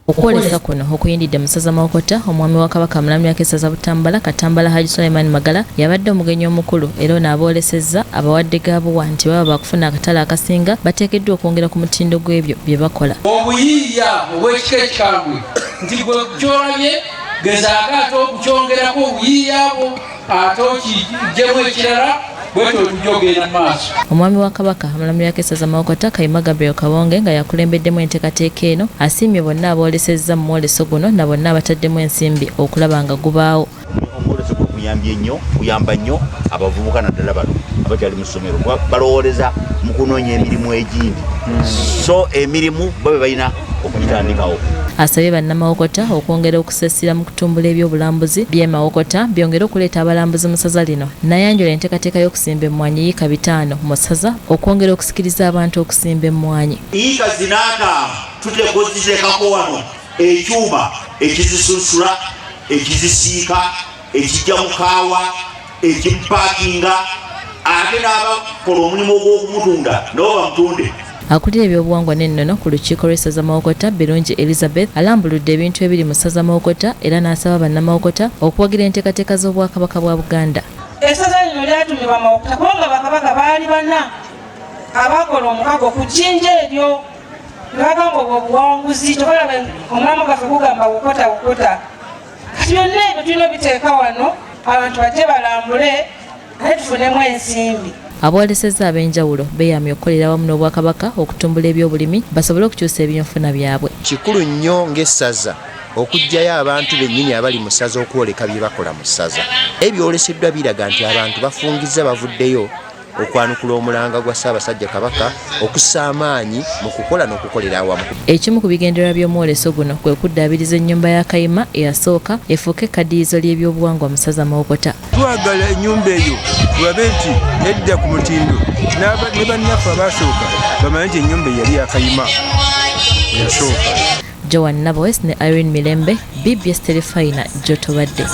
Okwolesa kuno okuyindidde mu ssaza Mawokota, omwami wa Kabaka Mulamya Kesaza Butambala Katambala Hajji Magala yabadde omugenyi omukulu era n'aboolesezza abawadde gaabuwa nti baba bakufuna akatale akasinga bateekeddwa okwongera ku mutindo gw'ebyo bye bakola. Obuyiiya obw'ekika ekikambwe nti gwe kyolabye gezaako ate okukyongerako obuyiiya bwo ate okiggyemu ekirala bwetyo tujogera maaso. Omwami wa Kabaka Mulamya Kesaza Mawokota Gabriel Kabonge nga yakulembeddemu enteekateeka eno asiimye bonna aboolesezza mu mwoleso guno na bonna abataddemu ensimbi okulaba nga gubaawo. Omwoleso guno guyamba nnyo abavubuka naddala bano abakyali mu ssomero balowooleza mu kunoonya emirimu egindi so emirimu babe balina okugitandikawo. Asabye bannamawokota okwongera okusasira mu kutumbula ebyobulambuzi by'emawokota byongera okuleeta abalambuzi mu ssaza lino. Nayanjula enteekateeka y'okusimba emmwanyi yiika 5 mu ssaza okwongera okusikiriza abantu okusimba emmwanyi. Yiika zinaatano tuteekako wano ekyuma ekizisunsula, ekizisiika, ekijja mu kaawa, ekimupaakinga, ate n'abakola omulimu ogw'okumutunda nabo bamutunde. Akulira ebyobuwangwa n'ennono ku lukiiko lw'essaza Mawokota Birungi Elizabeth alambuludde ebintu ebiri mu ssaza Mawokota era n'asaba bannamawokota okuwagira enteekateeka z'Obwakabaka bwa Buganda. Essaza lino lyatumibwa Mawokota kubanga bakabaka baali banna abakola omukago ku jjinja eryo ne bagamba obwo obuwanguzi tobalabe omulamu gaffe gugamba wokota. Kati byonna ebyo tulina biteeka wano abantu bajje balambule naye tufunemu ensimbi. Aboolesezza ab'enjawulo beeyamye okukolera awamu n'Obwakabaka okutumbula ebyobulimi basobole okukyusa ebyenfuna byabwe. Kikulu nnyo ng'essaza okuggyayo abantu bennyini abali mu ssaza okwoleka bye bakola mu ssaza. Ebyoleseddwa biraga nti abantu bafungizza bavuddeyo okwanukula omulanga gwa Ssaabasajja Kabaka okussa amaanyi mu kukola n'okukolera awamu. Ekimu ku bigendererwa by'omwoleso guno kwe kuddaabiriza ennyumba ya Kayima eyasooka efuuke ekkaddiyizo ly'ebyobuwangwa mu ssaza Mawokota. Twagala ennyumba eyo tulabe nti edda ku mutindo ne bannaffe abaasooka bamanye nti ennyumba yali ya Kayima eyasooka. Joan Naboes ne Irene Mirembe, BBS Telefina, Jotobadde.